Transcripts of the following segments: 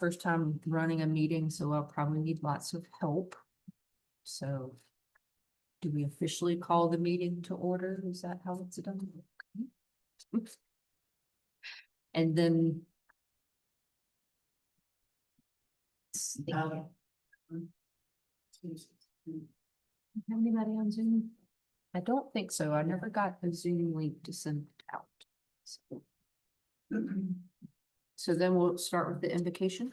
first time running a meeting, so I'll probably need lots of help. So do we officially call the meeting to order? Is that how it's done? And then have anybody on Zoom? I don't think so. I never got a Zoom link to send out. So then we'll start with the invocation.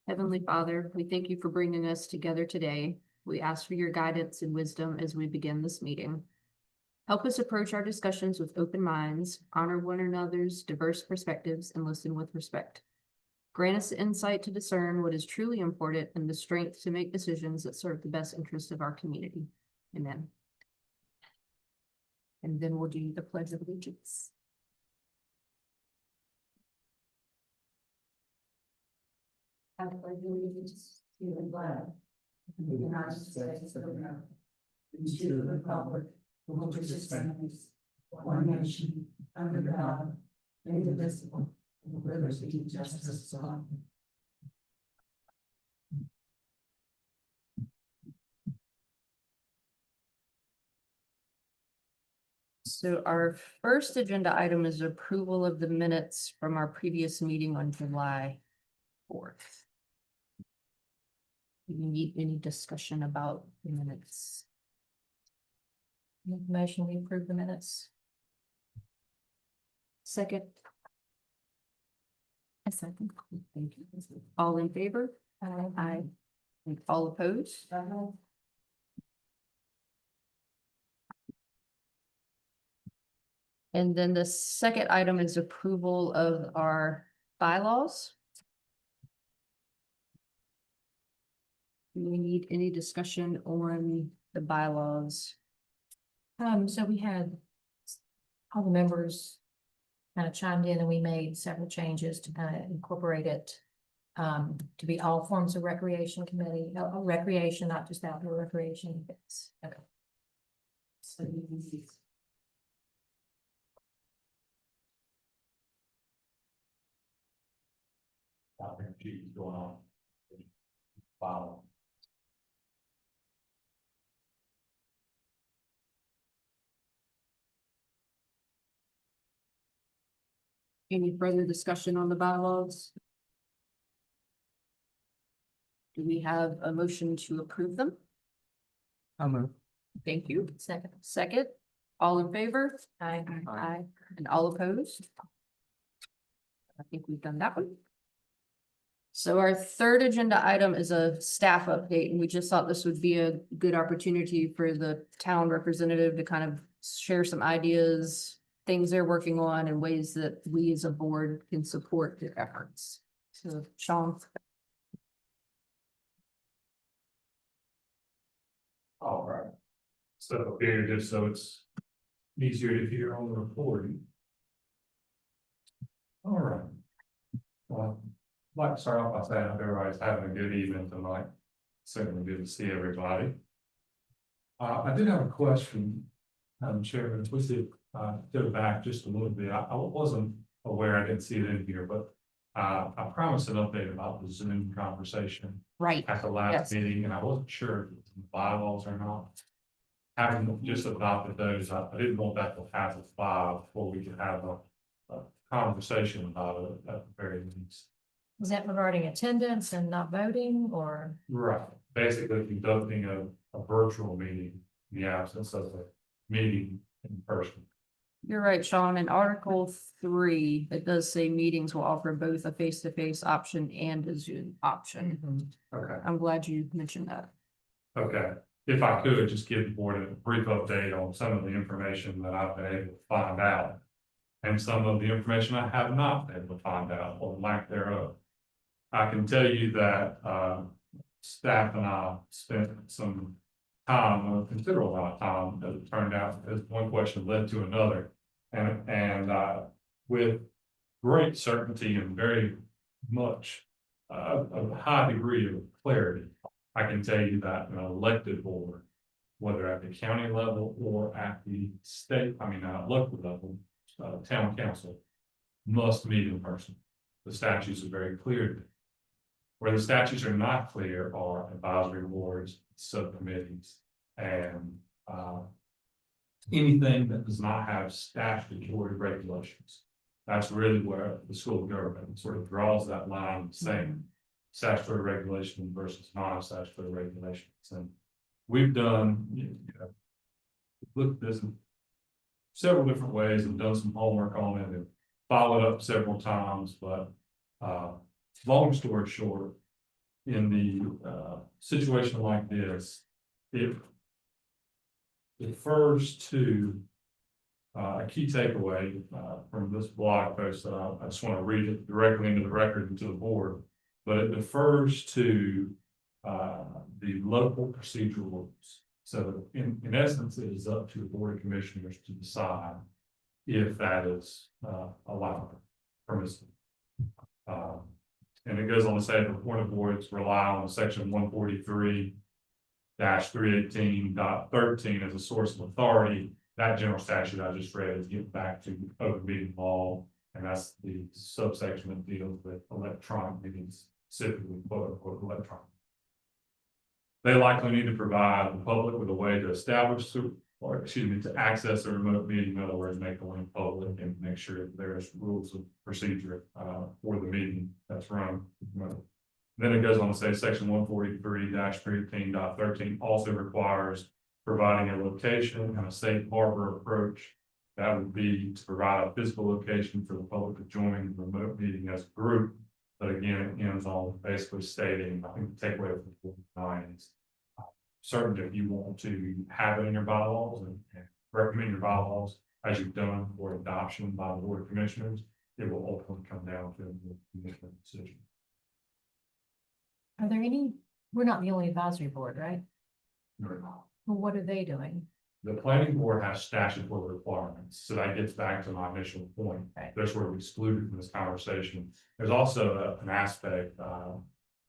Heavenly Father, we thank you for bringing us together today. We ask for your guidance and wisdom as we begin this meeting. Help us approach our discussions with open minds, honor one another's diverse perspectives, and listen with respect. Grant us the insight to discern what is truly important and the strength to make decisions that serve the best interest of our community. Amen. And then we'll do the Pledge of Allegiance. I pledge allegiance to the flag of the United States of America, and to the republic for which it stands, one nation, under God, indivisible, with liberty and justice for all. So our first agenda item is approval of the minutes from our previous meeting on July 4th. Do you need any discussion about the minutes? Make a motion, we approve the minutes. Second. A second. Thank you. All in favor? Aye. And all opposed? And then the second item is approval of our bylaws. Do we need any discussion on the bylaws? So we had all the members kind of chimed in and we made several changes to kind of incorporate it to be all forms of recreation committee, recreation, not just outdoor recreation. Okay. So going on. Wow. Any further discussion on the bylaws? Do we have a motion to approve them? I'll move. Thank you. second. Second, all in favor? Aye. Aye. And all opposed? I think we've done that one. So our third agenda item is a staff update, and we just thought this would be a good opportunity for the town representative to kind of share some ideas, things they're working on, and ways that we as a board can support their efforts. So, Sean. All right. So here, just so it's easier to hear on the recording. All right. Well, I'd like to start off by saying I hope everybody's having a good evening tonight. Certainly good to see everybody. I did have a question, Madam Chairman. If we could go back just a little bit. I wasn't aware, I didn't see it in here, but I promised an update about the Zoom conversation Right. at the last meeting, and I wasn't sure if it was in the bylaws or not. Having just adopted those, I didn't want that to happen before we could have a conversation about it at the very least. Is that regarding attendance and not voting or? Right, basically conducting a virtual meeting in the absence of a meeting in person. You're right, Sean. In Article 3, it does say meetings will offer both a face-to-face option and a Zoom option. Okay. I'm glad you mentioned that. Okay, if I could just give the board a brief update on some of the information that I've been able to find out. And some of the information I have not been able to find out, or lack thereof. I can tell you that staff and I spent some time, a considerable amount of time, as it turned out, as one question led to another. And with great certainty and very much a high degree of clarity, I can tell you that an elected board, whether at the county level or at the state, local level, town council, must meet in person. the statutes are very clear. Where the statutes are not clear are advisory boards, subcommittees, and anything that does not have statutory regulations. That's really where the school government sort of draws that line, saying statutory regulation versus non-statutory regulations. And we've done, looked at this in several different ways and done some homework on it and followed up several times, but long story short, in the situation like this, it refers to a key takeaway from this blog post that I just want to read it directly into the record and to the board, but it refers to the local procedural rules. So in essence, it is up to the board of commissioners to decide if that is allowed, permissible. And it goes on to say the appointed boards rely on section 143-318.13 as a source of authority. That general statute I just read is getting back to open meeting law, and that's the subsection that deals with electronic meetings, specifically quote unquote electronic. They likely need to provide the public with a way to establish, or excuse me, to access a remote meeting, in other words, make the link public and make sure that there's rules of procedure for the meeting that's run. Then it goes on to say section 143-318.13 also requires providing a location and a safe harbor approach. That would be to provide a physical location for the public to join the remote meeting as a group. But again, it ends on basically stating, I think the takeaway from the line is certain if you want to have it in your bylaws and recommend your bylaws as you've done for adoption by the board of commissioners, it will ultimately come down to the commissioner decision. Are there any, we're not the only advisory board, right? No. Well, what are they doing? The planning board has statutory requirements, so that gets back to my initial point. Right. That's where we excluded from this conversation. There's also an aspect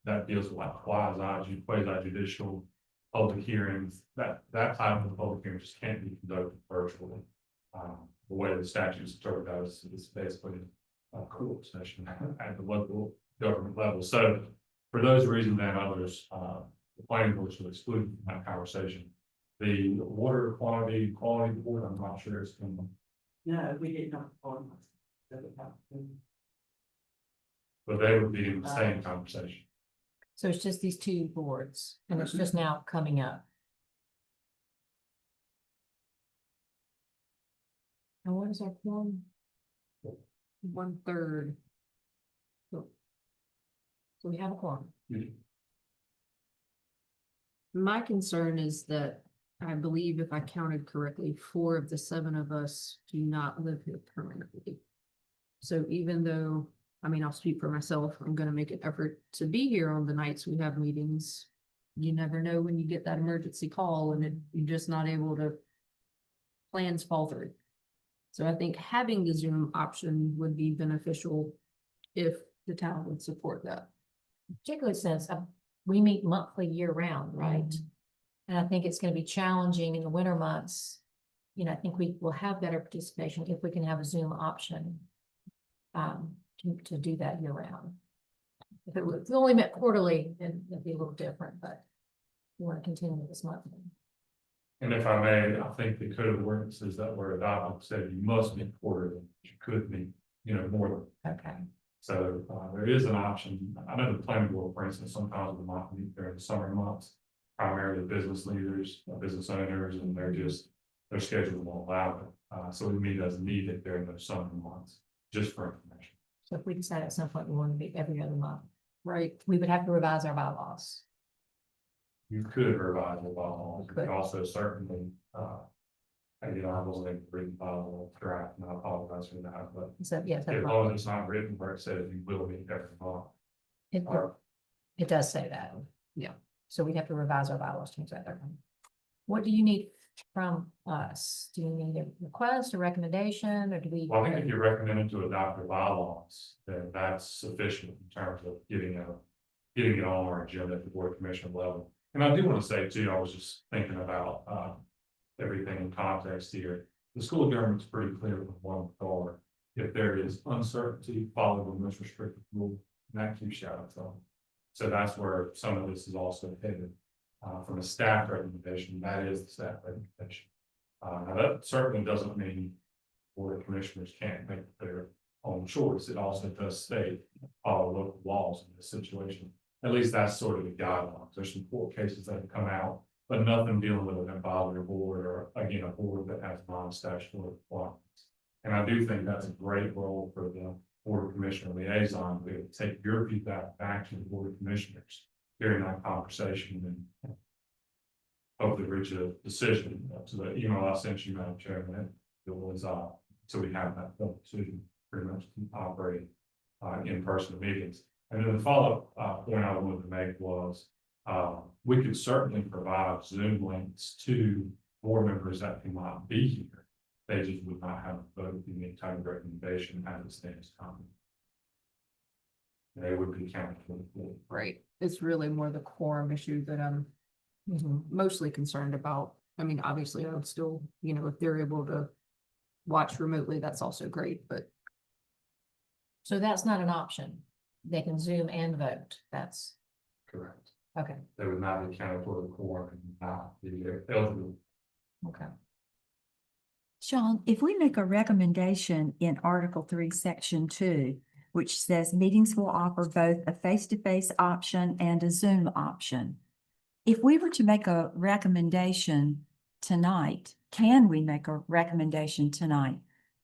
that deals with like quasi judicial public hearings. That type of public hearing just can't be conducted virtually. The way the statutes interpret that is basically a court session at the local government level. So for those reasons and others, the planning board should exclude from that conversation. The water quality board, I'm not sure it's going to. No, we did not. But they would be in the same conversation. So it's just these two boards and it's just now coming up. And what is our quorum? 1/3. So we have a quorum. My concern is that I believe if I counted correctly, 4 of the 7 of us do not live here permanently. So even though, I mean, I'll speak for myself, I'm gonna make an effort to be here on the nights we have meetings. You never know when you get that emergency call and you're just not able to, plans fall through. So I think having the Zoom option would be beneficial if the town would support that. Particularly since we meet monthly year round, right? And I think it's gonna be challenging in the winter months. You know, I think we will have better participation if we can have a Zoom option. To do that year round. If it was only met quarterly, then it'd be a little different, but we want to continue this monthly. And if I may, I think the code of ordinances that were adopted said you must meet quarterly, you could meet, more than. Okay. So there is an option. I know the planning board, for instance, sometimes will not meet during the summer months, primarily business leaders, business owners, and their schedule won't allow it. So we meet as needed during those summer months, just for information. So if we decide at some point we want to meet every other month, Right. we would have to revise our bylaws. You could revise the bylaws, Could. but also certainly, I wasn't able to read the bylaw draft, and I apologize for that, but So yes, as long as it's not written where it says you will meet every month. it does say that. Yeah. So we'd have to revise our bylaws to change that. What do you need from us? Do you need a request, a recommendation, or do we? Well, I think if you're recommending to adopt the bylaws, then that's sufficient in terms of getting it on our agenda at the board of commissioner level. And I do want to say too, I was just thinking about everything in context here. The school government's pretty clear with one regard. If there is uncertainty, follow the most restrictive rule, and that keeps you out of trouble. So that's where some of this is also headed. From a staff recommendation, that is the staff recommendation. Now that certainly doesn't mean board of commissioners can't make their own choice. It also does state follow local laws in this situation. At least that's sort of the guidelines. There's some court cases that have come out, but nothing dealing with an advisory board or again, a board that has non-statutory requirements. And I do think that's a great role for the board of commissioner liaison to take your feedback back to the board of commissioners during that conversation and hopefully reach a decision. So the email I sent you, Madam Chairman, it was, so we have that decision pretty much keep operating in-person meetings. And then the follow-up point I wanted to make was we could certainly provide Zoom links to board members that cannot be here. They just would not have a vote in the type of recommendation as it stands currently. They would be counted for the board. Right. It's really more the quorum issue that I'm mostly concerned about. I mean, obviously, I would still, you know, if they're able to watch remotely, that's also great, but So that's not an option. They can Zoom and vote. That's, Correct. okay, They would not be counted for the quorum and not be eligible. okay. Sean, if we make a recommendation in Article 3, Section 2, which says meetings will offer both a face-to-face option and a Zoom option. If we were to make a recommendation tonight, can we make a recommendation tonight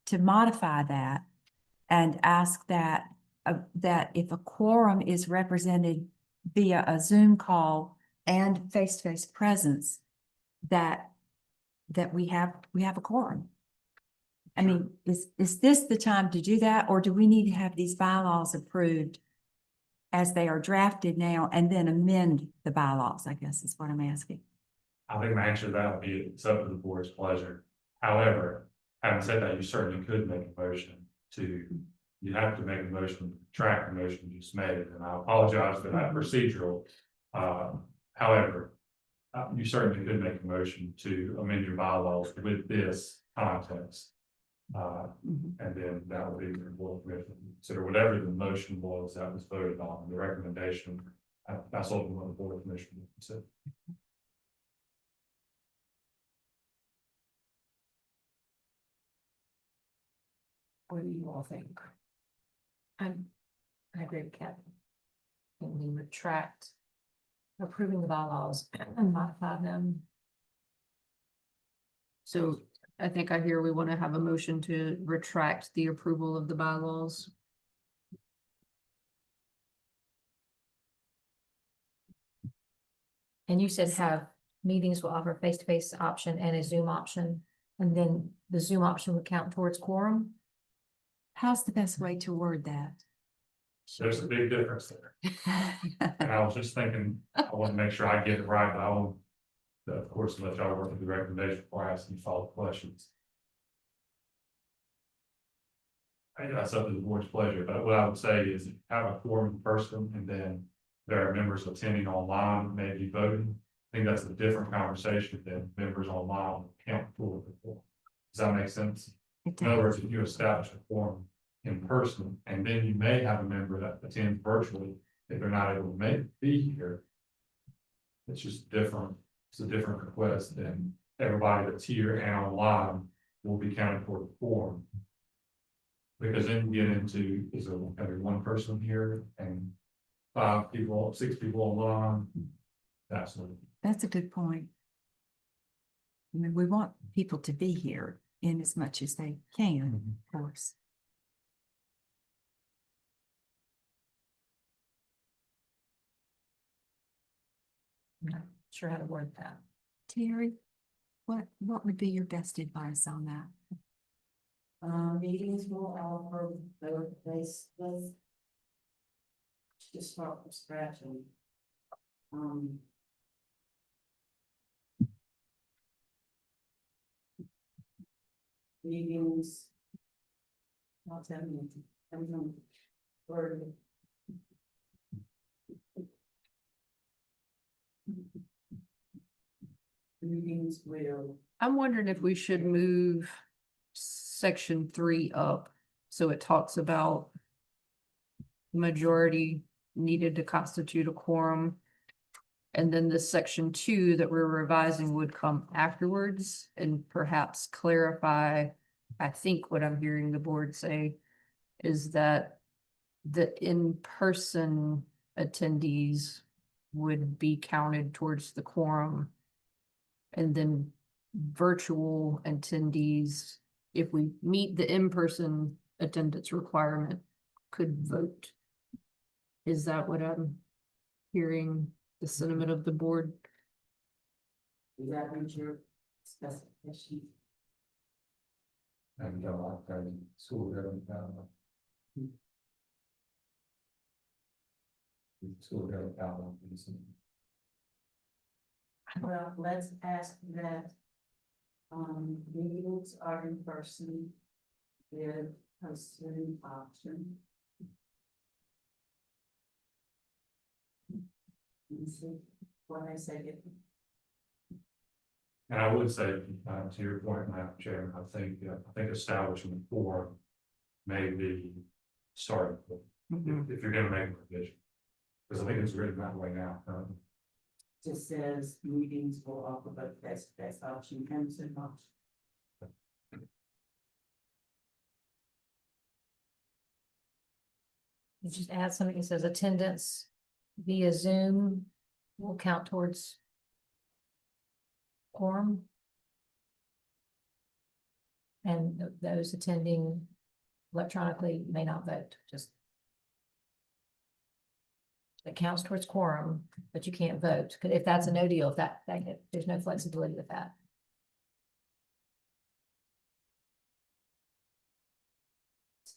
to modify that and ask that, that if a quorum is represented via a Zoom call and face-to-face presence, that we have a quorum? I mean, is this the time to do that, or do we need to have these bylaws approved as they are drafted now and then amend the bylaws, I guess is what I'm asking. I think my answer to that would be it's up to the board's pleasure. However, having said that, you certainly could make a motion to, you have to make a motion to track the motion you just made, and I apologize for that procedural. However, you certainly could make a motion to amend your bylaws with this context. And then that would be the board commission. Consider whatever the motion was that was voted on, the recommendation, that's ultimately what the board commission would consider. What do you all think? I agree with Kathy. Can we retract approving the bylaws and modify them? so I think I hear we want to have a motion to retract the approval of the bylaws. And you said have meetings will offer face-to-face option and a Zoom option, and then the Zoom option would count towards quorum? How's the best way to word that? There's a big difference there. And I was just thinking, I want to make sure I get it right, but I won't, of course, let y'all work with the recommendation before I ask any follow-up questions. I think that's up to the board's pleasure, but what I would say is have a quorum in person and then there are members attending online, maybe voting. I think that's a different conversation than members online count for the quorum. Does that make sense? In other words, if you establish a quorum in person, and then you may have a member that attends virtually, if they're not able to be here. It's just different, it's a different request than everybody that's here and online will be counted for the quorum. Because then you get into, is there every one person here and 5 people, 6 people online? That's what. That's a good point. I mean, we want people to be here in as much as they can, of course. I'm not sure how to word that. Terry, what would be your best advice on that? Meetings will offer both face, let's just start from scratch and. Meetings. I'll tell you, everyone, word. Meetings will. I'm wondering if we should move section 3 up So it talks about majority needed to constitute a quorum. And then this section 2 that we're revising would come afterwards and perhaps clarify. I think what I'm hearing the board say is that the in-person attendees would be counted towards the quorum. And then virtual attendees, if we meet the in-person attendance requirement, could vote. Is that what I'm hearing, the sentiment of the board? Is that what your specification? And school government. School government. Well, let's ask that, meetings are in person with a Zoom option. You see what I said? And I would say, to your point, Madam Chair, I think establishing a quorum may be starting, if you're gonna make a revision. Because I think it's written that way now. Just says meetings will offer both face-to-face option and Zoom option. You just add something that says attendance via Zoom will count towards quorum. And those attending electronically may not vote, just. It counts towards quorum, but you can't vote, because if that's a no deal, if if there's no flexibility with that.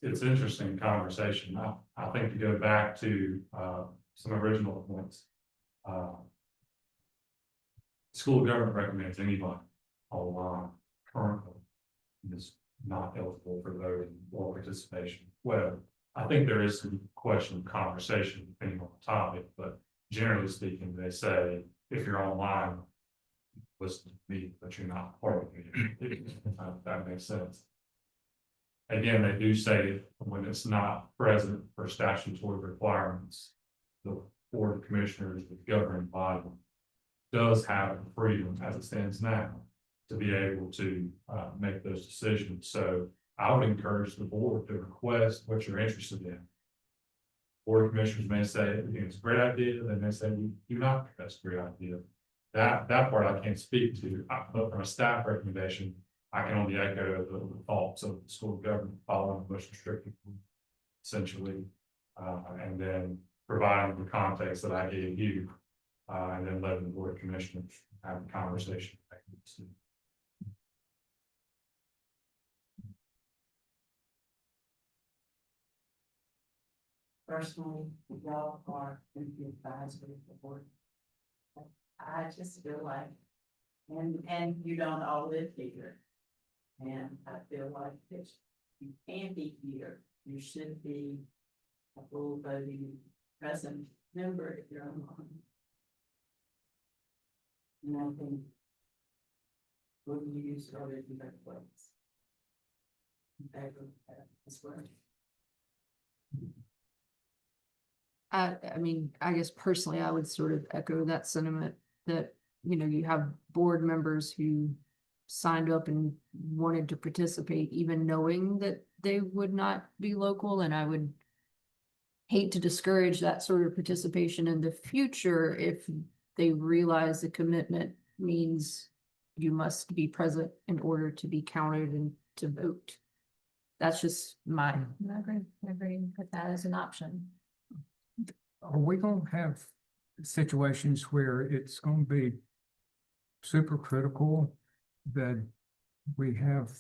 It's interesting conversation. I think to go back to, some original points. School government recommends anybody online currently is not eligible for voting or participation. Well, I think there is some question, conversation depending on the topic, but generally speaking, they say if you're online, listen to me, but you're not part of it. That makes sense. Again, they do say when it's not present for statutory requirements, the board of commissioners, the governing body, does have the freedom as it stands now to be able to make those decisions. So I would encourage the board to request what you're interested in. Board of commissioners may say, it's a great idea. They may say, we do not think that's a great idea. That part I can't speak to, but from a staff recommendation, I can only echo the thoughts of the school government following the most restrictive, essentially, and then providing the context that I gave you, and then letting the board of commissioners have a conversation. Personally, y'all are in the advisory board. I just feel like, and you don't all live here. And I feel like that you can be here, you should be a full voting present member if you're online. And I think we'll use already that place. That's right. I mean, I guess personally, I would sort of echo that sentiment that, you have board members who signed up and wanted to participate, even knowing that they would not be local, and I would hate to discourage that sort of participation in the future if they realize the commitment means you must be present in order to be counted and to vote. That's just my. I agree with that as an option. Are we gonna have situations where it's gonna be super critical that we have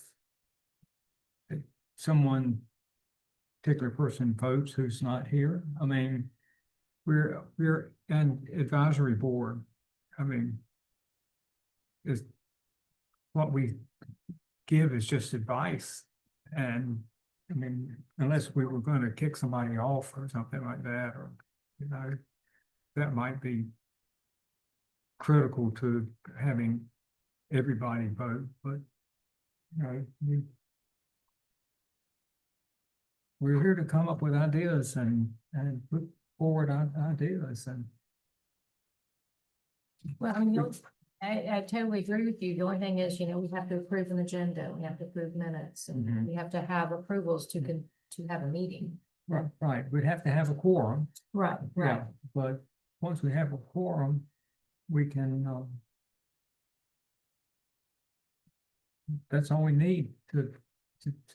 someone, particular person votes who's not here? I mean, we're an advisory board. I mean, is what we give is just advice. And I mean, unless we were going to kick somebody off or something like that, or, that might be critical to having everybody vote, but, we're here to come up with ideas and put forward ideas and. Well, I mean, I totally agree with you. The only thing is, we have to approve an agenda, we have to approve minutes, and Mhm. we have to have approvals to have a meeting. Right, we'd have to have a quorum. Right, Yeah, but once we have a quorum, we can, that's all we need to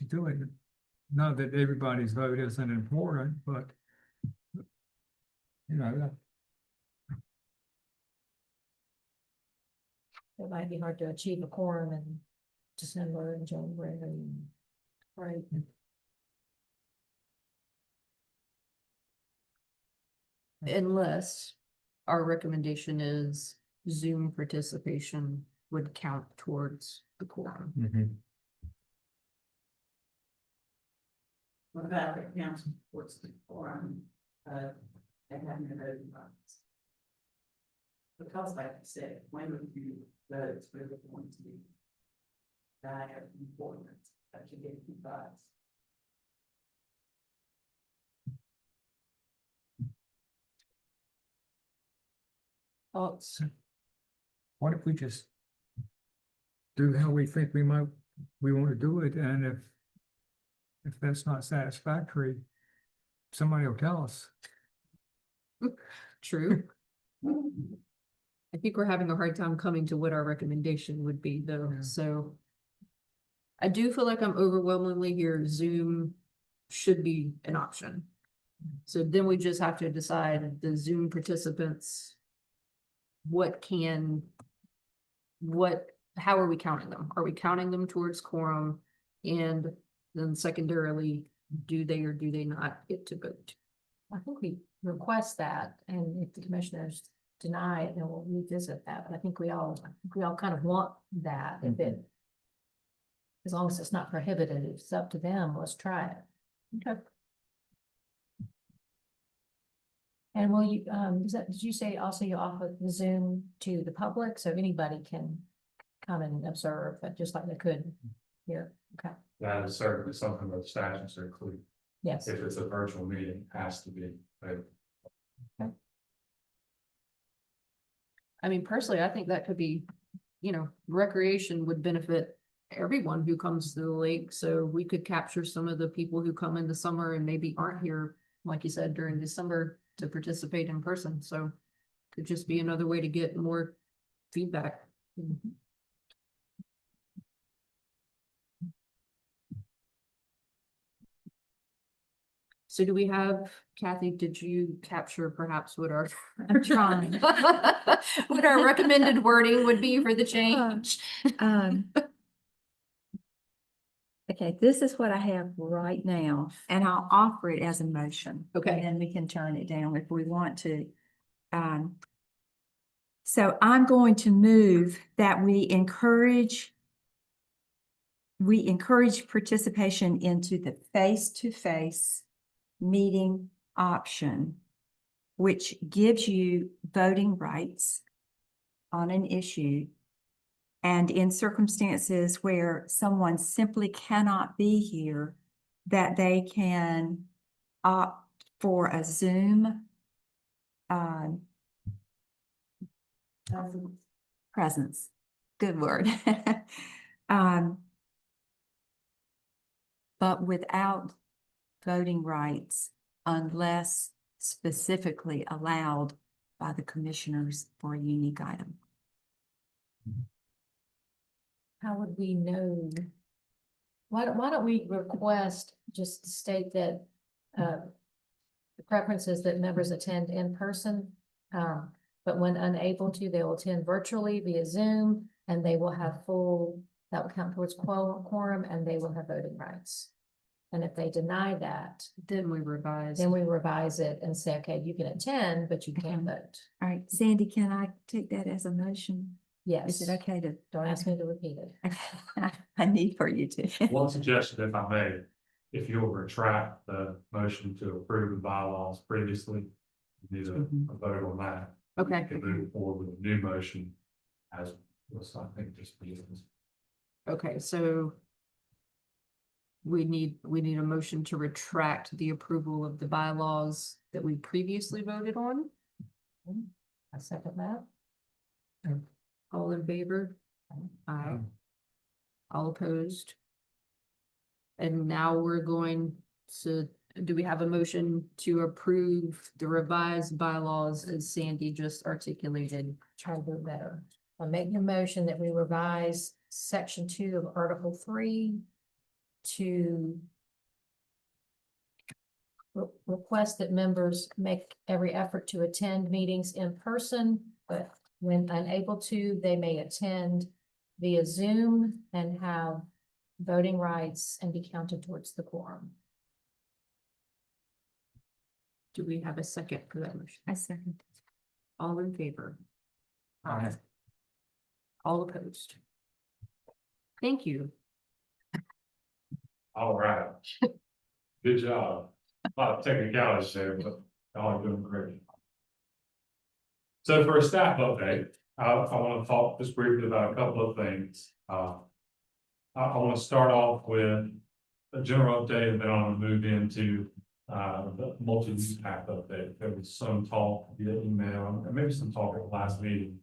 do it. Not that everybody's vote isn't important, but that. It might be hard to achieve a quorum in December and January. Right. Unless our recommendation is Zoom participation would count towards the quorum. What about the council reports the forum, and having a voting rights? Because like I said, when you vote, it's really going to be dire important that you get advice. Oh, What if we just do how we think we want to do it, and if that's not satisfactory, somebody will tell us. true. I think we're having a hard time coming to what our recommendation would be though, Yeah. so. I do feel like I'm overwhelmingly here, Zoom should be an option. So then we just have to decide the Zoom participants. How are we counting them? Are we counting them towards quorum? And then secondarily, do they or do they not get to vote? I think we request that, and if the commissioners deny it, then we'll revisit that, but I think we all kind of want that, if it. As long as it's not prohibited, if it's up to them, let's try it. Okay. And will you, did you say also you offer the Zoom to the public, so anybody can come and observe, just like they could here? Okay, That is certainly something that statutes are clear. yes. If it's a virtual meeting, it has to be. I mean, personally, I think that could be, recreation would benefit everyone who comes to the lake. So we could capture some of the people who come in the summer and maybe aren't here, like you said, during December to participate in person. So could just be another way to get more feedback. So do we have, Kathy, did you capture perhaps what our I'm trying. what our recommended wording would be for the change? Okay, this is what I have right now, and I'll offer it as a motion. Okay. And then we can turn it down if we want to. So I'm going to move that we encourage participation into the face-to-face meeting option, which gives you voting rights on an issue. And in circumstances where someone simply cannot be here, that they can opt for a Zoom presence. Good word. But without voting rights unless specifically allowed by the commissioners for a unique item. How would we know? Why don't we request, just state that, the preference is that members attend in person, but when unable to, they will attend virtually via Zoom, and they will have that will count towards quorum, and they will have voting rights. And if they deny that, Then we revise. then we revise it and say, okay, you can attend, but you can't vote. All right, Sandy, can I take that as a motion? Yes. Is it okay to? Don't ask me to repeat it. I need for you to. One suggestion, if I may, if you'll retract the motion to approve the bylaws previously, need a vote on that. Okay. You can move forward with a new motion as was, I think, just. Okay, so we need a motion to retract the approval of the bylaws that we previously voted on. I second that. All in favor? Aye. All opposed? And now we're going to, do we have a motion to approve the revised bylaws as Sandy just articulated? Try to do it better. I'm making a motion that we revise section 2 of Article 3 to request that members make every effort to attend meetings in person, but when unable to, they may attend via Zoom and have voting rights and be counted towards the quorum. Do we have a second for that motion? I second. All in favor? Aye. All opposed? Thank you. All right. Good job. A lot of technicalities there, but y'all are doing great. So for a staff update, I want to talk just briefly about a couple of things. I want to start off with a general update, and then I want to move into the multi-use path update. There was some talk via email, and maybe some talk at the last meeting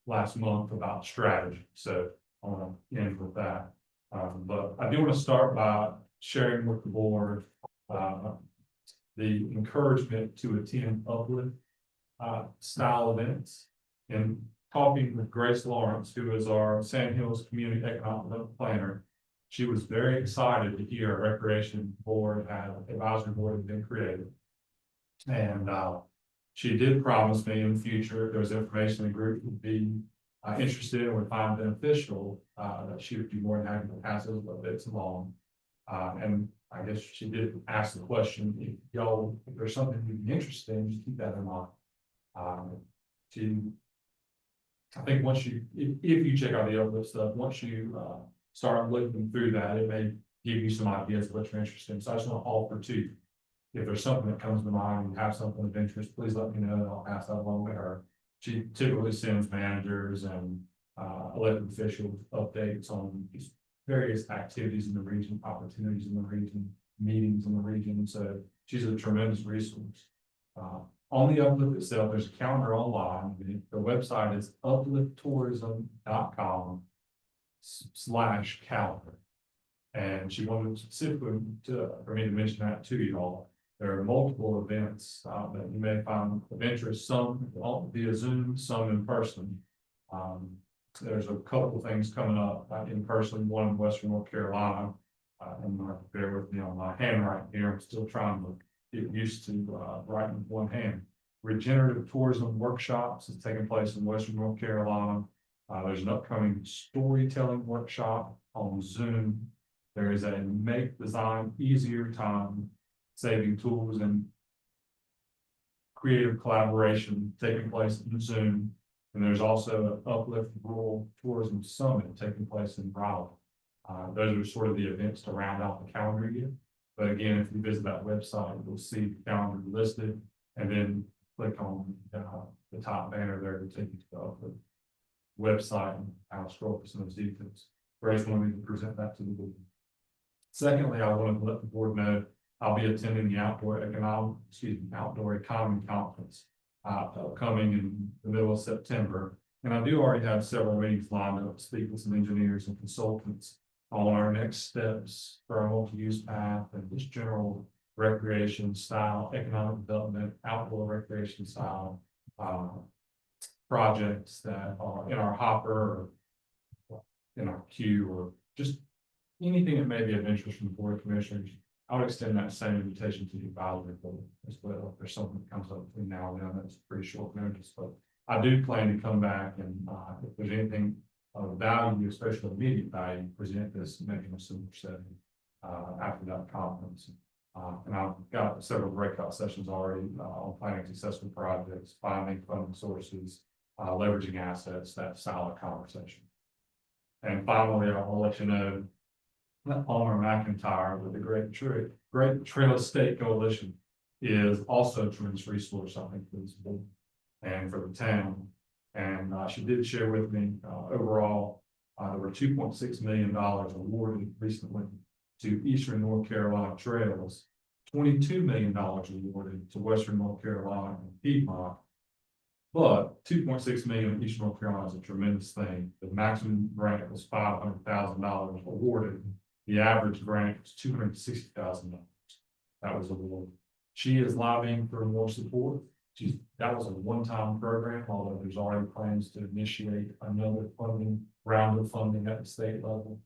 last month about strategy. So I want to end with that. But I do want to start by sharing with the board the encouragement to attend Uplift style events. And talking with Grace Lawrence, who is our Sand Hills Community Economic Development Planner, she was very excited to hear a recreation board advisory board had been created. And she did promise me in the future, if there was information the group would be interested in, would find beneficial, that she would be more than happy to pass those bits along. And I guess she did ask the question, if there's something you'd be interested in, just keep that in mind. I think once you, if you check out the Uplift stuff, once you start looking through that, it may give you some ideas of what you're interested in. So I just want to offer to you, if there's something that comes to mind, you have something of interest, please let me know, and I'll pass that along to her. She typically sends managers and elected officials updates on these various activities in the region, opportunities in the region, meetings in the region. So she's a tremendous resource. On the Uplift itself, there's a calendar online. The website is uplifttourism.com/calendar. And she wanted specifically for me to mention that to you all. There are multiple events that you may find of interest, some via Zoom, some in person. There's a couple of things coming up in person, one in Western North Carolina. And bear with me on my handwriting here. I'm still trying to get used to writing with one hand. Regenerative tourism workshops is taking place in Western North Carolina. There's an upcoming storytelling workshop on Zoom. There is a make design easier time saving tools and creative collaboration taking place in Zoom. And there's also an Uplift Rural Tourism Summit taking place in Raleigh. Those are sort of the events to round out the calendar year. But again, if you visit that website, you'll see the calendar listed, and then click on the top banner there to take you to the Uplift website, and I'll scroll for some of those details. Grace wanted me to present that to the board. Secondly, I wanted to let the board know I'll be attending the Outdoor Economy Conference coming in the middle of September. And I do already have several meetings lined up to speak with some engineers and consultants on our next steps for our multi-use path and just general recreation style, economic development, outdoor recreation style projects that are in our hopper or in our queue, or just anything that may be of interest from the board of commissioners. I would extend that same invitation to the advisory board as well. If there's something that comes up between now and then, that's pretty short notice, but I do plan to come back, and if there's anything of value, especially immediate value, present this maybe in a similar setting after that conference. And I've got several breakout sessions already on planning successful projects, finding funding sources, leveraging assets, that style of conversation. And finally, I'll let you know that Palmer McIntyre with the Great Trail Estate Coalition is also a tremendous resource, I think, for this board and for the town. And she did share with me overall There were $2.6 million awarded recently to Eastern North Carolina Trails, $22 million awarded to Western North Carolina and Piedmont. But $2.6 million in Eastern North Carolina is a tremendous thing. The maximum grant was $500,000 awarded. The average grant was $260,000. That was awarded. She is lobbying for more support. That was a one-time program, although there's already plans to initiate another round of funding at the state level,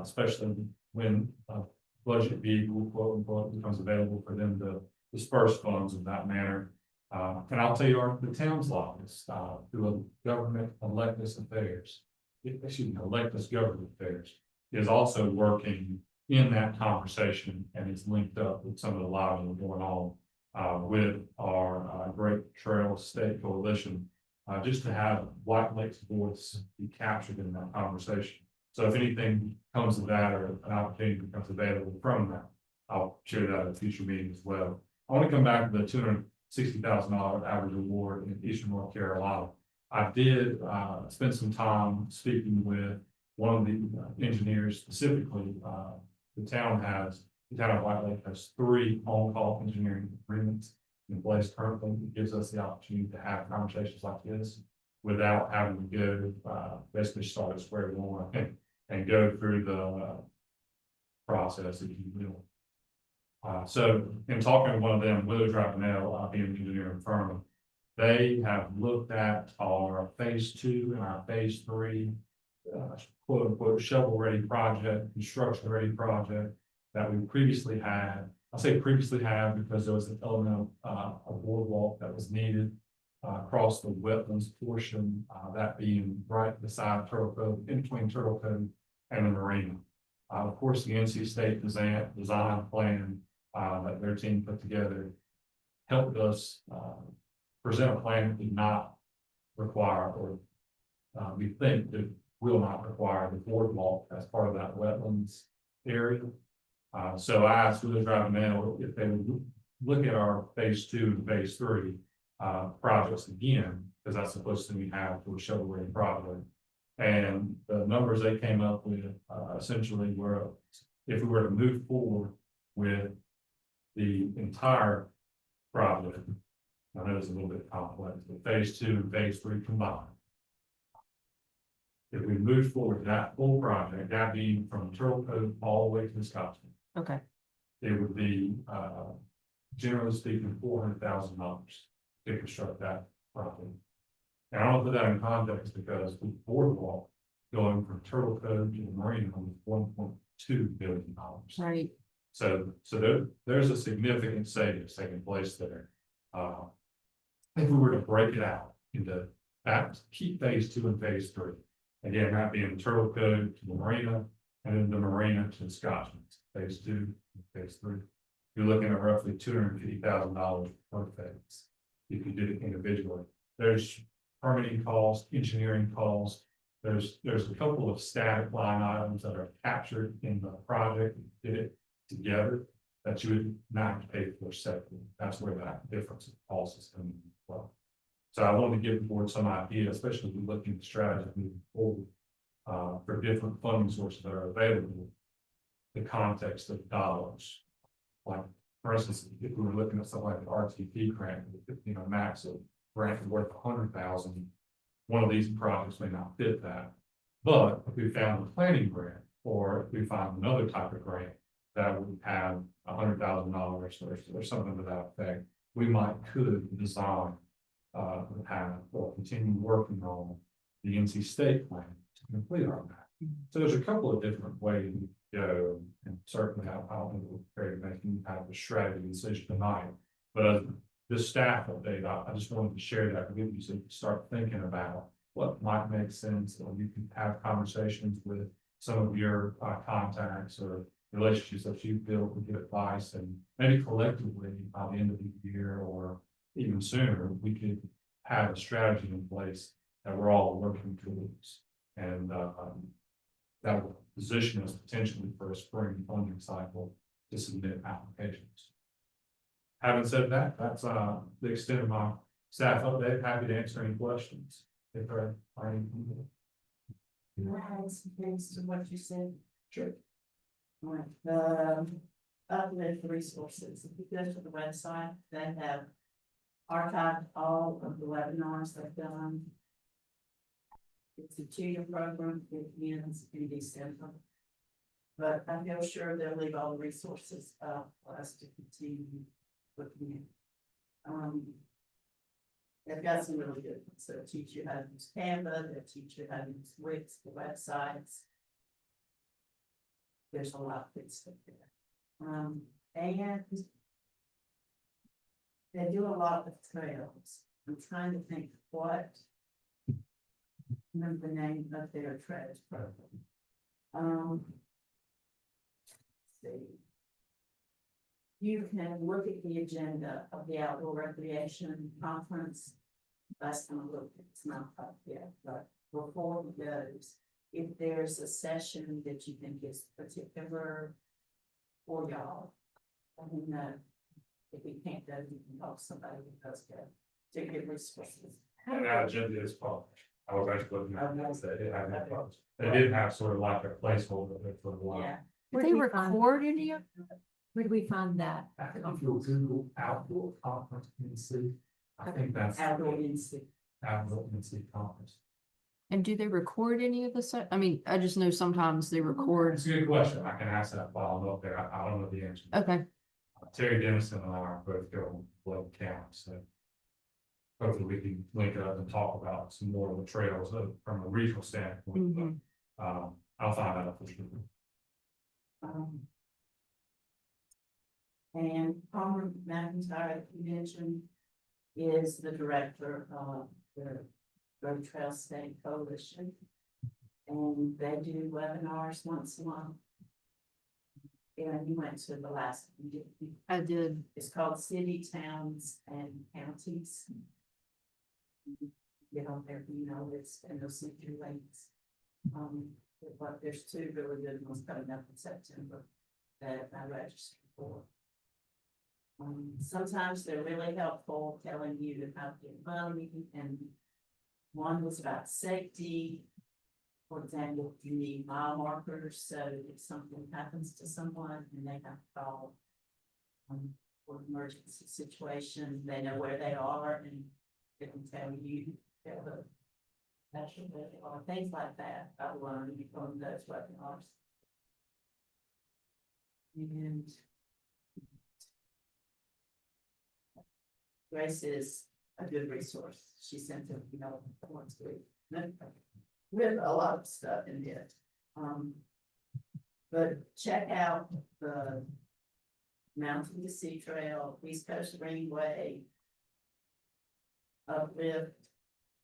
especially when a budget vehicle, quote unquote, becomes available for them to disperse funds in that manner. And I'll tell you, the town's lobbyist, through government electus affairs, electus government affairs, is also working in that conversation and is linked up with some of the lobbying going on with our Great Trail State Coalition, just to have White Lake's voice be captured in that conversation. So if anything comes of that or an opportunity becomes available from that, I'll share that at a future meeting as well. I want to come back to the $260,000 average award in Eastern North Carolina. I did spend some time speaking with one of the engineers specifically. The town of White Lake has 3 on-call engineering agreements in place currently. It gives us the opportunity to have conversations like this without having to go basically start at square one and go through the process, if you will. So in talking to one of them, Willow Drive Now, being an engineering firm, they have looked at our phase 2 and our phase 3 quote unquote shovel ready project, construction ready project that we previously had. I say previously had because there was an element of a boardwalk that was needed across the wetlands portion, that being right beside Turtle Cove, in between Turtle Cove and the marina. Of course, the NC State design plan that their team put together helped us present a plan that did not require, or we think that will not require the boardwalk as part of that wetlands area. So I asked Willow Drive Mail if they would look at our phase 2 and phase 3 projects again, because that's the closest thing we have to a shovel ready project. And the numbers they came up with essentially were, if we were to move forward with the entire project, I know it's a little bit complex, but phase 2 and phase 3 combined. If we move forward to that full project, that being from Turtle Cove all the way to Scottsdale, Okay. it would be, generally speaking, $400,000 to construct that property. And I want to put that in context because the boardwalk going from Turtle Cove to the marina was $1.2 billion. Right. So there's a significant savings taking place there. If we were to break it out into that, keep phase 2 and phase 3. Again, that being Turtle Cove to the marina, and then the marina to Scottsdale, phase 2, and phase 3. You're looking at roughly $250,000 per phase if you did it individually. There's permitting costs, engineering costs. There's a couple of static line items that are captured in the project. Did it together that you would not have to pay for separately. That's where that difference in cost is coming from. So I wanted to give the board some idea, especially if we're looking at strategy moving forward for different funding sources that are available. The context of dollars, like for instance, if we were looking at something like the RTP grant, max of grant worth $100,000, one of these projects may not fit that. But if we found a planning grant, or if we find another type of grant that would have $100,000 or something to that effect, we could design the path or continue working on the NC State plan to complete our map. So there's a couple of different ways we go, and certainly I don't think we're prepared to make any type of strategy decision tonight. But as this staff update, I just wanted to share that with you so you can start thinking about what might make sense, or you can have conversations with some of your contacts or relationships that you built and get advice, and maybe collectively by the end of the year or even sooner, we could have a strategy in place that we're all working towards. And that will position us potentially for a spring funding cycle to submit applications. Having said that, that's the extent of my staff update. Happy to answer any questions if there are any. Can I add some things to what you said? Sure. Right, uplift resources, if you go to the website, they have archived all of the webinars they've done. It's a 2-year program, it ends in December. But I feel sure they'll leave all the resources up for us to continue looking at. They've got some really good ones, they'll teach you how to use Canva, they'll teach you how to use Wix, the websites. There's a lot of good stuff there. And they do a lot of trails. I'm trying to think what. Remember the name of their trails program. Let's see. You can look at the agenda of the Outdoor Recreation Conference. Last time I looked, it's not up yet, but before it goes, if there's a session that you think is particular for y'all, I mean, if we can't go, you can talk to somebody who does go to get resources. And that agenda is published. I was actually looking at it, they did have that published. They did have sort of like a placeholder there for a while. Yeah. Where Did they do we find- record any of? Where do we find that? I think if you'll Google outdoor conference NC, I think that's Outdoor NC. outdoor NC conference. And do they record any of the set? I mean, I just know sometimes they record. It's a good question. I can ask that while I'm up there. I don't know the answer. Okay, Terry Dennison and I are both going to Blood County, so. Hopefully we can link up and talk about some more of the trails from a regional standpoint. Mhm. I'll find out for sure. And Palmer McIntyre Convention is the director of the Road Trail State Coalition. And they do webinars once a month. And you went to the last, I did. it's called City, Towns and Counties. Get on there, and they'll see your links. But there's 2 really good ones coming up in September that I registered for. Sometimes they're really helpful telling you how to get money, and one was about safety. For example, you need mile markers, so if something happens to someone and they have to call for emergency situation, they know where they are and they can tell you, or things like that. I learned from those webinars. And Grace is a good resource. She sent it, once a week. With a lot of stuff in it. But check out the Mountain to Sea Trail, East Coast Greenway, Uplift,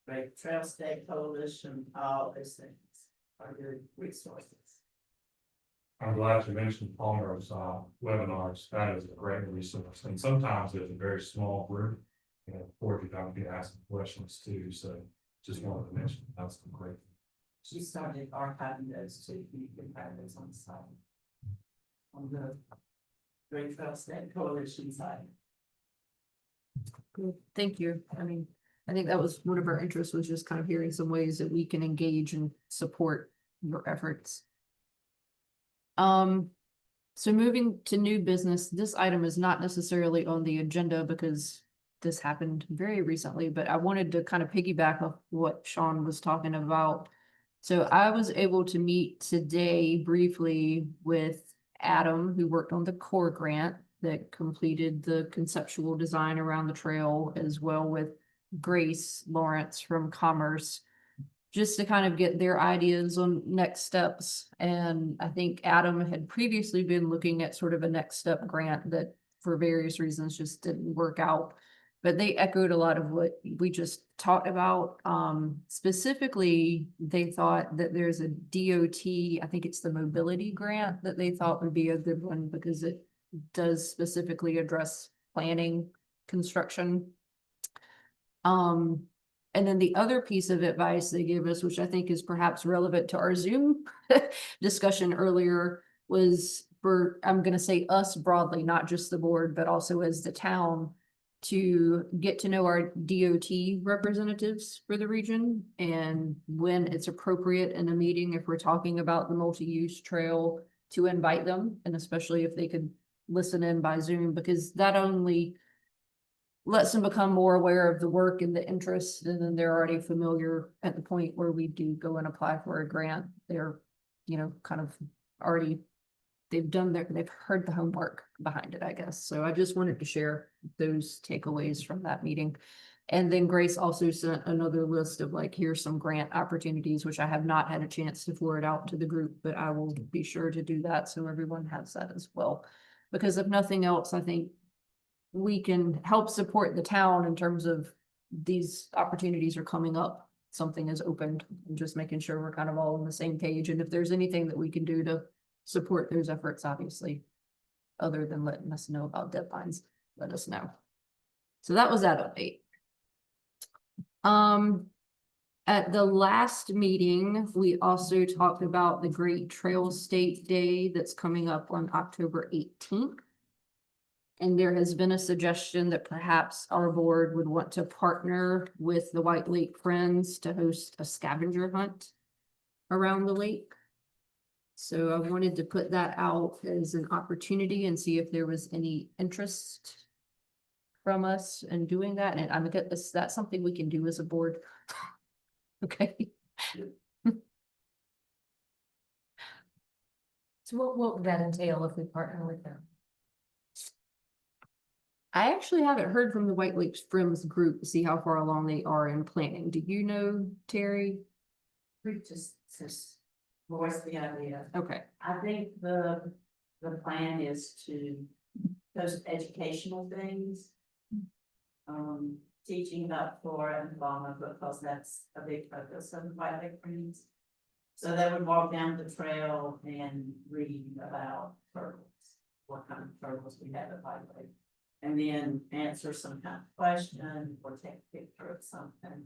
Great Trail State Coalition, all those things are good resources. I'm glad you mentioned Palmer's webinars. That is a great resource. And sometimes there's a very small group. And of course, you don't be asking questions too. So just wanted to mention that's great. She started archiving those too. You can find those on the site. On the Great Trail State Coalition site. Good. Thank you. I mean, I think that was one of our interests, was just kind of hearing some ways that we can engage and support your efforts. So moving to new business, this item is not necessarily on the agenda because this happened very recently, but I wanted to kind of piggyback off what Sean was talking about. So I was able to meet today briefly with Adam, who worked on the core grant that completed the conceptual design around the trail, as well with Grace Lawrence from Commerce, just to kind of get their ideas on next steps. And I think Adam had previously been looking at sort of a next step grant that for various reasons just didn't work out. But they echoed a lot of what we just talked about. Specifically, they thought that there's a DOT, I think it's the mobility grant, that they thought would be a good one because it does specifically address planning, construction. And then the other piece of advice they gave us, which I think is perhaps relevant to our Zoom discussion earlier, was for, I'm going to say us broadly, not just the board, but also as the town, to get to know our DOT representatives for the region and when it's appropriate in a meeting, if we're talking about the multi-use trail, to invite them, and especially if they could listen in by Zoom, because that only lets them become more aware of the work and the interest, and then they're already familiar at the point where we do go and apply for a grant. They're, kind of already, they've heard the homework behind it, I guess. So I just wanted to share those takeaways from that meeting. And then Grace also sent another list of like, here's some grant opportunities, which I have not had a chance to forward out to the group, but I will be sure to do that so everyone has that as well. Because if nothing else, I think we can help support the town in terms of these opportunities are coming up. Something is opened, and just making sure we're kind of all on the same page. And if there's anything that we can do to support those efforts, obviously, other than letting us know about deadlines, let us know. So that was that update. At the last meeting, we also talked about the Great Trail State Day that's coming up on October 18th. And there has been a suggestion that perhaps our board would want to partner with the White Lake Friends to host a scavenger hunt around the lake. So I wanted to put that out as an opportunity and see if there was any interest from us in doing that. And I'm gonna, is that something we can do as a board? Okay. So what would that entail if we partner with them? I actually haven't heard from the White Lakes Friends group to see how far along they are in planning. Do you know, Terry? We just voice the idea. Okay. I think the plan is to post educational things. Teaching about flora and fauna, because that's a big focus of the White Lake Friends. So they would walk down the trail and read about turtles, what kind of turtles we have at White Lake. And then answer some kind of question or take a picture of something.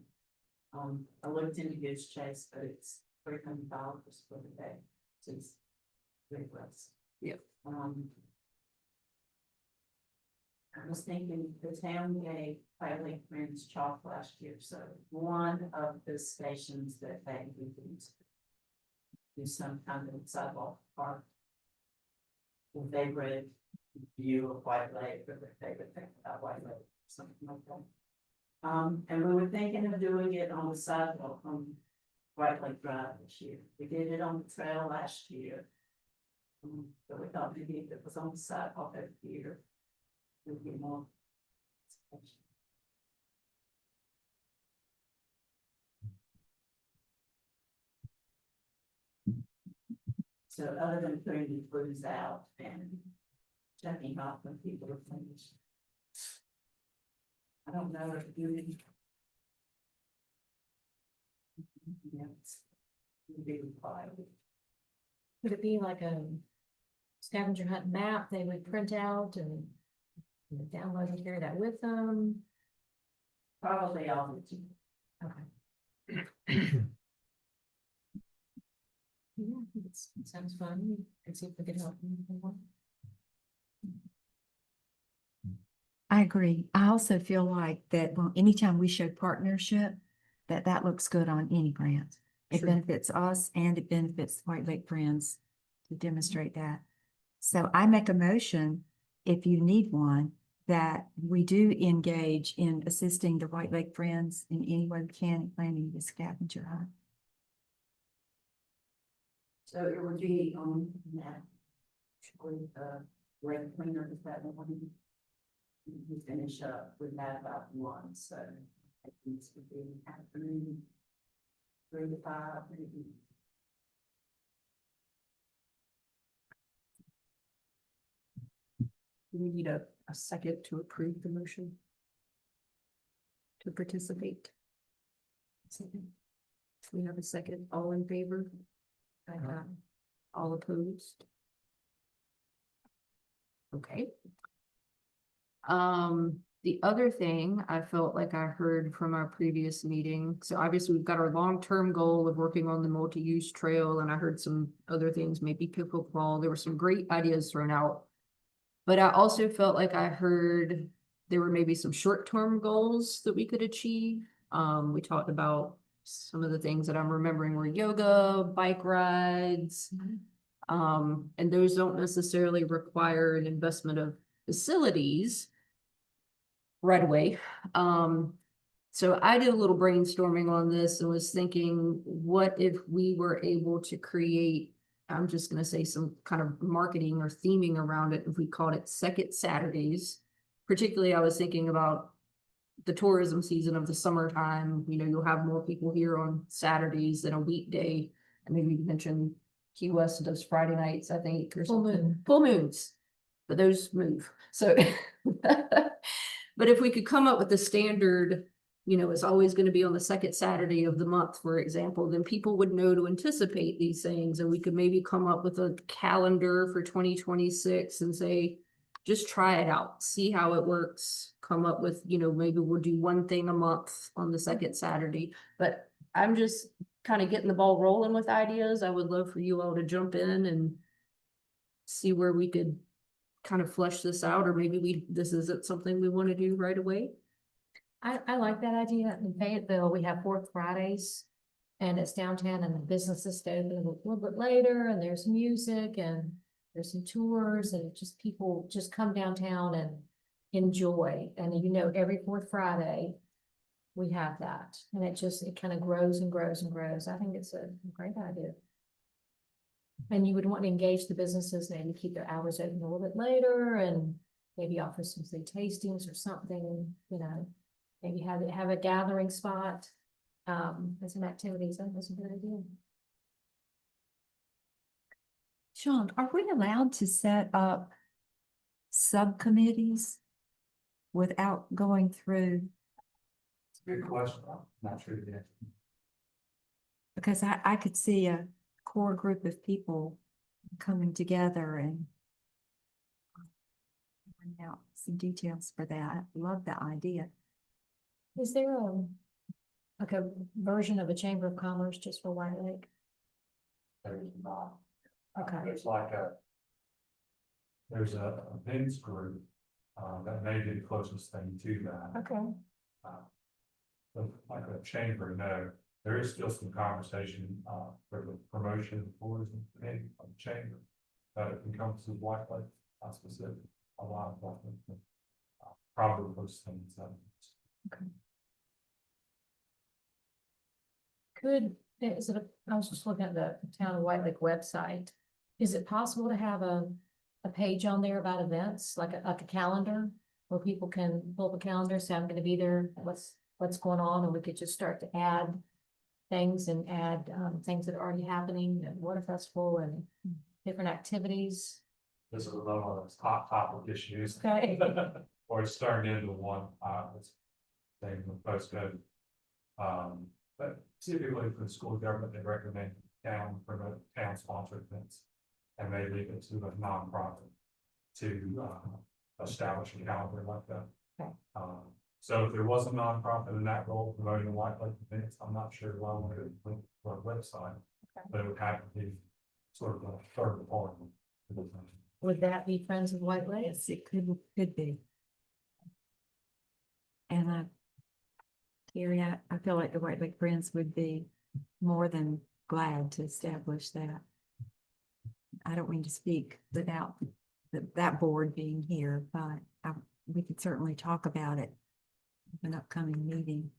I looked into Goose Chase, but it's $300 for the day. So it's very less. Yep. I was thinking the town gave White Lake Friends chalk last year, so one of the stations that they would do some kind of sidewalk park. Their favorite view of White Lake, or their favorite thing about White Lake, something like that. And we were thinking of doing it on the sidewalk on White Lake Drive this year. We did it on the trail last year. But we thought maybe if it was on the sidewalk over here, it would be more. So other than putting the blues out and checking off when people are finished. I don't know if you. Yeah, it's be required. Would it be like a scavenger hunt map they would print out and download and carry that with them? Probably all the two. Okay. Yeah, it sounds fun. And see if we can help them. I agree. I also feel like that anytime we show partnership, that looks good on any grant. It Sure. benefits us and it benefits White Lake Friends to demonstrate that. So I make a motion, if you need one, that we do engage in assisting the White Lake Friends in any way we can in planning the scavenger hunt. So it would be on that. With red cleaner, is that one? We finish up with that about 1, so it needs to be afternoon. 3 to 5, maybe. Do we need a second to approve the motion? To participate? Second. We have a second. All in favor? All opposed? Okay. The other thing I felt like I heard from our previous meeting, so obviously we've got our long-term goal of working on the multi-use trail, and I heard some other things, maybe pickleball. There were some great ideas thrown out. But I also felt like I heard there were maybe some short-term goals that we could achieve. We talked about some of the things that I'm remembering were yoga, bike rides. And those don't necessarily require an investment of facilities right away. So I did a little brainstorming on this and was thinking, what if we were able to create, I'm just gonna say some kind of marketing or theming around it, if we called it Second Saturdays. Particularly, I was thinking about the tourism season of the summertime, you know, you'll have more people here on Saturdays than a weekday. And maybe you mentioned Key West does Friday nights, I think, or Full something. moon. Full moons, but those move, so. But if we could come up with a standard, you know, it's always gonna be on the second Saturday of the month, for example, then people would know to anticipate these things, and we could maybe come up with a calendar for 2026 and say, just try it out, see how it works, come up with, you know, maybe we'll do one thing a month on the second Saturday. But I'm just kind of getting the ball rolling with ideas. I would love for you all to jump in and see where we could kind of flesh this out, or maybe this isn't something we want to do right away. I like that idea. In Fayetteville, we have Fourth Fridays. And it's downtown and the businesses stay open a little bit later and there's music and there's some tours and just people just come downtown and enjoy. And you know, every fourth Friday, we have that. And it kind of grows and grows and grows. I think it's a great idea. And you would want to engage the businesses, maybe keep their hours open a little bit later and maybe offer some food tastings or something, you know, maybe have a gathering spot. And some activities. I think that's a good idea. Sean, are we allowed to set up subcommittees without going through? Good question. I'm not sure yet. Because I could see a core group of people coming together and figuring out some details for that. Love the idea. Is there like a version of a Chamber of Commerce just for White Lake? There's not. Okay. There's a events group, that may be the closest thing to that. Okay. But like a chamber, no, there is still some conversation, for the promotion of tourism committee of the chamber. That it encompasses White Lake, specific, a lot of White Lake, probably those things. Okay. I was just looking at the Town of White Lake website. Is it possible to have a page on there about events, like a calendar? Where people can pull up a calendar, say I'm gonna be there, what's going on, and we could just start to add things and add things that are already happening at Water Festival and different activities. This is another one of those hot topic issues. Okay. Or it's turned into one, thing with postcode. But typically for the school government, they recommend promote town sponsored events. And they leave it to a nonprofit to, establish a calendar like that. Okay. So if there was a nonprofit in that role promoting White Lake events, I'm not sure why we would link to our website. Okay. But it would have to be sort of a third party. Would that be Friends of White Lake? Yes, it could be. And Terry, I feel like the White Lake Friends would be more than glad to establish that. I don't mean to speak without that board being here, but we could certainly talk about it in an upcoming meeting.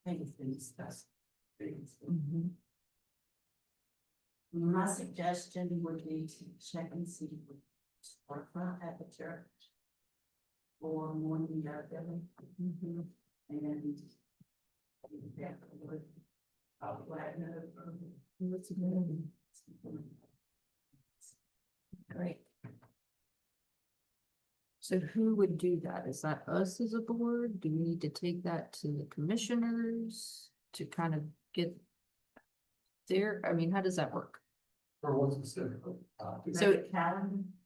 Things been discussed. Mhm. My suggestion would be to check and see what storefront at the church. Or morning gathering. And. Great. So who would do that? Is that us as a board? Do we need to take that to the commissioners to kind of get there? I mean, how does that work? For what specifically? So-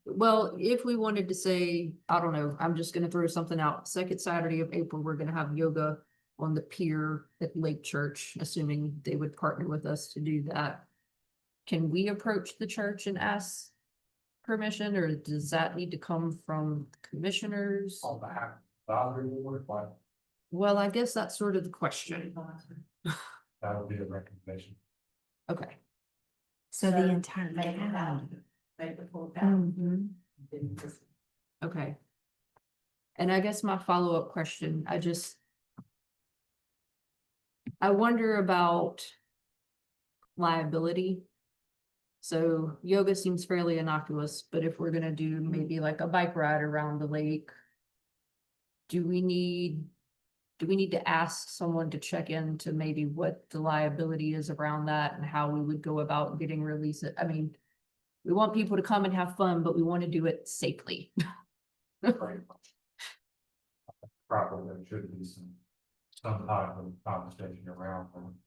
Well, if we wanted to say, I don't know, I'm just gonna throw something out, second Saturday of April, we're gonna have yoga on the pier at Lake Church, assuming they would partner with us to do that. Can we approach the church and ask permission, or does that need to come from commissioners? On behalf of the advisory board, but Well, I guess that's sort of the question. that would be a recommendation. Okay, So the entire Make it town. out, make the full town. Mhm. Didn't just- okay. And I guess my follow-up question, I wonder about liability. So yoga seems fairly innocuous, but if we're gonna do maybe like a bike ride around the lake, do we need to ask someone to check into maybe what the liability is around that and how we would go about getting release? I mean, we want people to come and have fun, but we want to do it safely. Right. Probably there should be some type of conversation around them.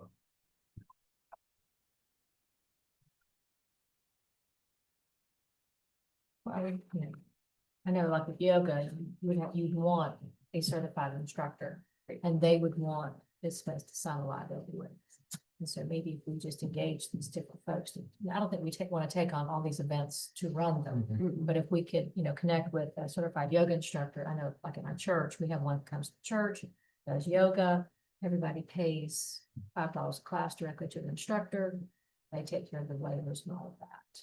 I know like with yoga, you'd want a certified instructor and they would want this space to sign a liability with. And so maybe if we just engage these different folks, I don't think we want to take on all these events to run them. But if we could, connect with a certified yoga instructor, I know like in my church, we have one that comes to church, does yoga, everybody pays $5 a class directly to the instructor. They take care of the waivers and all of that.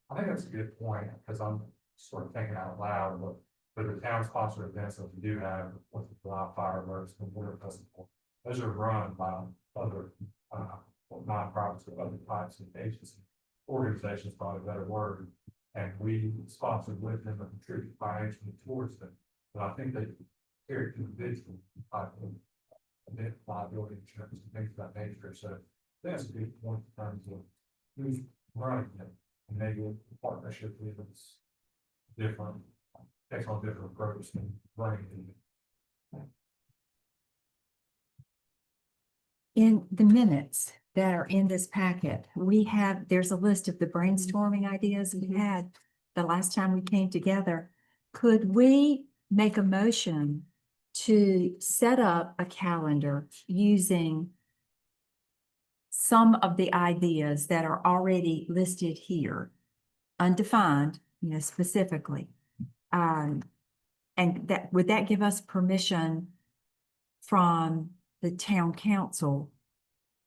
I think that's a good point, because I'm sort of thinking out loud, but for the town sponsored events that we do have, with the July fireworks and water festival, those are run by other nonprofits or other types of agencies. Organizations, probably a better word, and we sponsor with them and contribute financially towards them. But I think they carry individual type of event liability insurance and things of that nature. So that's a good point in terms of who's running it. And maybe a partnership with us different, takes on different approach than running it. In the minutes that are in this packet, there's a list of the brainstorming ideas we had the last time we came together. Could we make a motion to set up a calendar using some of the ideas that are already listed here, undefined, specifically? And would that give us permission from the town council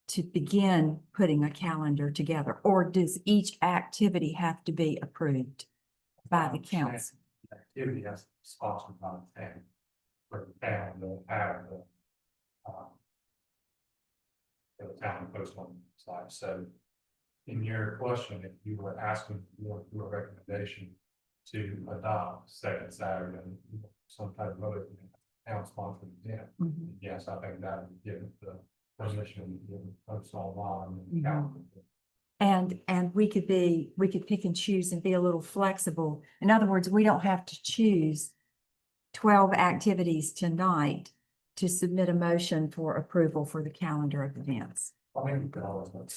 to begin putting a calendar together? Or does each activity have to be approved by the council? Activity has to be sponsored by the town. For the town to have the town post on the site. So in your question, if you were asking for a recommendation to adopt second Saturday, some type of other town sponsored event, Mhm. yes, I think that would give the permission to post online. Mhm. And we could pick and choose and be a little flexible. In other words, we don't have to choose 12 activities tonight to submit a motion for approval for the calendar of events. I think we could always look.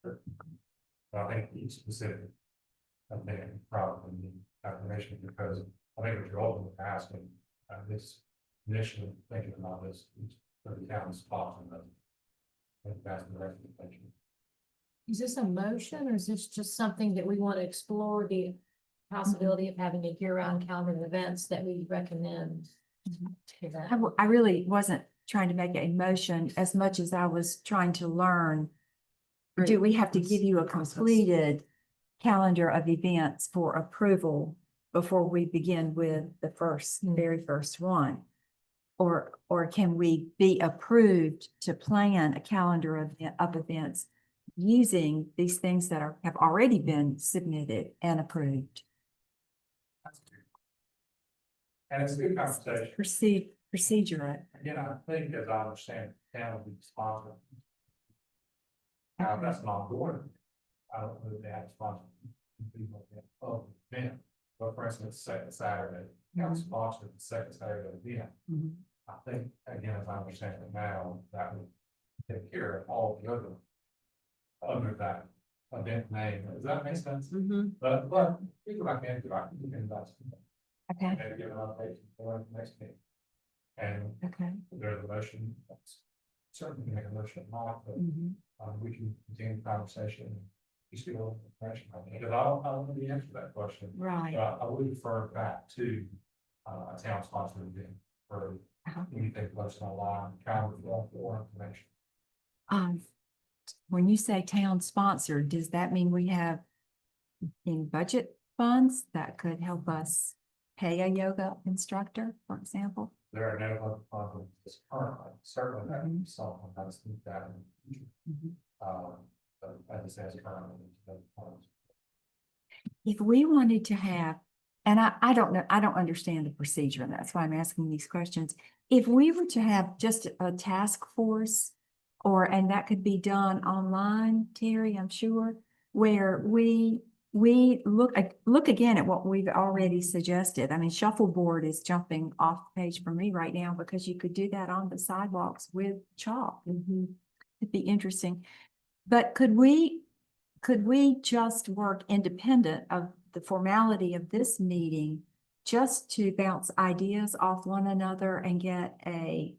But I think each specific, I think probably need affirmation, because I think what you're ultimately asking, this initially thinking about this, is for the town spot and I think that's the recommendation. Is this a motion or is this just something that we want to explore the possibility of having a year-round calendar of events that we recommend? To that? I really wasn't trying to make a motion as much as I was trying to learn. Do we have to give you a completed calendar of events for approval before we begin with the very first one? Or can we be approved to plan a calendar of events using these things that have already been submitted and approved? And it's a good conversation. Procedure. Again, I think, as I understand, the town will be sponsored. Now, that's not going. I don't know if they have sponsored. Event, but for instance, second Saturday, town sponsored the second Saturday event. Mhm. I think, again, as I understand it now, that would take care of all the other under that event name. Does that make sense? But you go back into it, you can invest. Okay, Maybe give an update for the next meeting. And okay. there's a motion, certainly can make a motion, not, but Mhm. we can continue the conversation. Just get a little information on it, because I don't know the answer to that question. Right. I would refer back to, a town sponsored event for Uh-huh. anything posted online, calendar, or information. When you say town sponsored, does that mean we have in budget funds that could help us pay a yoga instructor, for example? There are no other funds currently, certainly that Mhm. something that's that in the future. Mhm. But as it says currently. no funds. If we wanted to have, and I don't know, I don't understand the procedure, and that's why I'm asking these questions. If we were to have just a task force, and that could be done online, Terry, I'm sure, where we look again at what we've already suggested. I mean, shuffleboard is jumping off the page for me right now because you could do that on the sidewalks with chalk. It'd be interesting. But could we just work independent of the formality of this meeting just to bounce ideas off one another and get a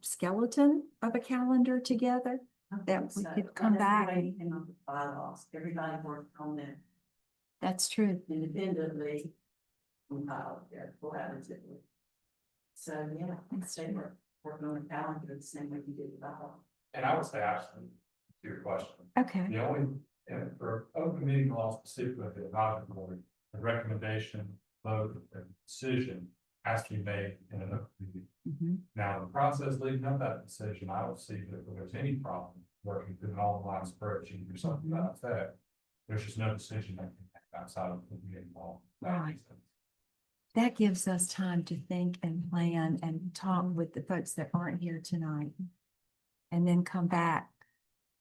skeleton of a calendar together that we could come back? And on the bylaws, everybody worked on that That's true. independently. Collaboratively. So, yeah, they were working on a calendar the same way we did the bylaws. And I would say absolutely to your question. Okay. The only, and for open meeting law specifically, the advisory board, the recommendation, vote, and decision has to be made in an open meeting. Mhm. Now, the process leading up to that decision, I don't see that there's any problem working through an online spreadsheet or something like that. There's just no decision that can be outside of the meeting law. That makes sense. That gives us time to think and plan and talk with the folks that aren't here tonight. And then come back.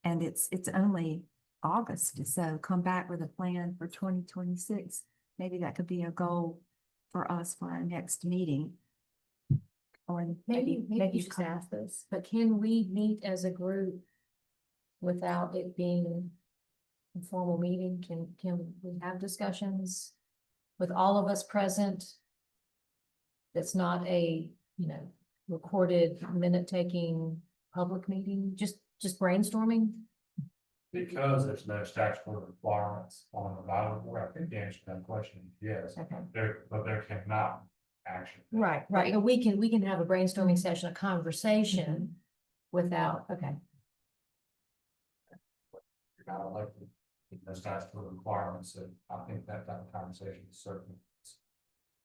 And it's only August, so come back with a plan for 2026. Maybe that could be a goal for us for our next meeting. Or Maybe you should come- ask this, but can we meet as a group without it being a formal meeting? Can we have discussions with all of us present? That's not a, recorded minute taking public meeting, just brainstorming? Because there's no statutory requirements on the advisory board, I think the answer to that question is yes. Okay. But there cannot action. Right, but we can have a brainstorming session, a conversation without, okay. You're not elected, there's statutory requirements, so I think that type of conversation is certainly.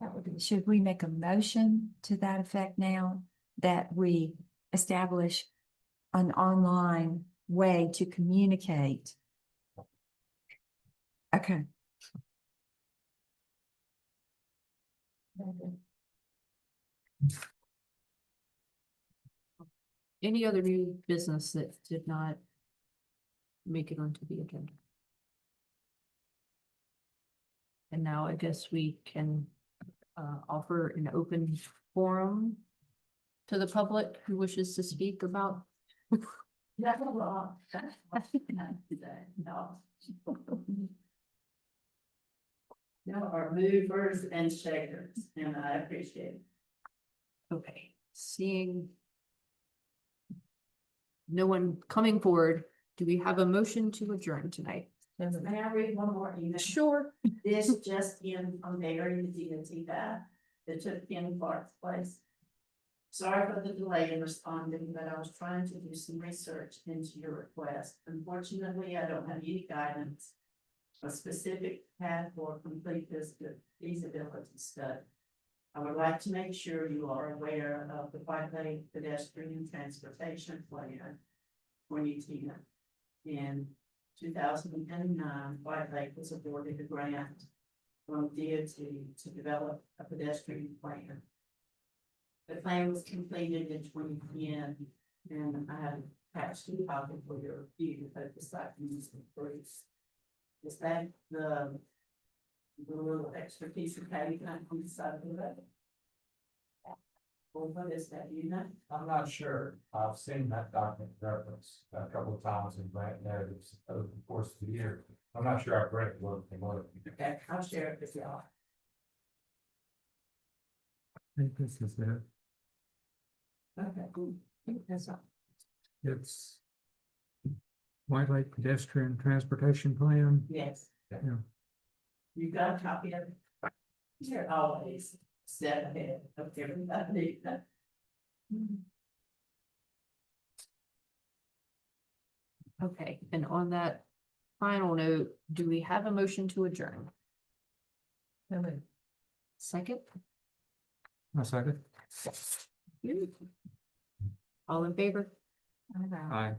That would be, should we make a motion to that effect now that we establish an online way to communicate? Okay. Any other new business that did not make it onto the agenda? And now I guess we can offer an open forum to the public who wishes to speak about. No. No, our movers and shakers, and I appreciate it. Okay, seeing no one coming forward, do we have a motion to adjourn tonight? May I read one more email? Sure. This just in from Mary, the DNT guy that took Ken Clark's place. Sorry for the delay in responding, but I was trying to do some research into your request. Unfortunately, I don't have any guidance. A specific path for complete this feasibility study. I would like to make sure you are aware of the White Lake Pedestrian Transportation Plan 2010. In 2009, White Lake was awarded a grant from DOT to develop a pedestrian plan. The plan was completed in 2010, and I have attached a copy for your review, but the site needs to improve. Is that the little extra piece of paper on the side of the road? Well, what is that, you know? I'm not sure. I've seen that document referenced a couple of times in grant narratives over the course of the year. I'm not sure I've read it word for word. Okay, I'll share it with y'all. I think this is it. Okay, cool. That's all. It's White Lake Pedestrian Transportation Plan. Yes. Yeah. You got a copy of it. You're always step ahead of everybody. Okay, and on that final note, do we have a motion to adjourn? So moved. Second? A second. All in favor? All right. Aye.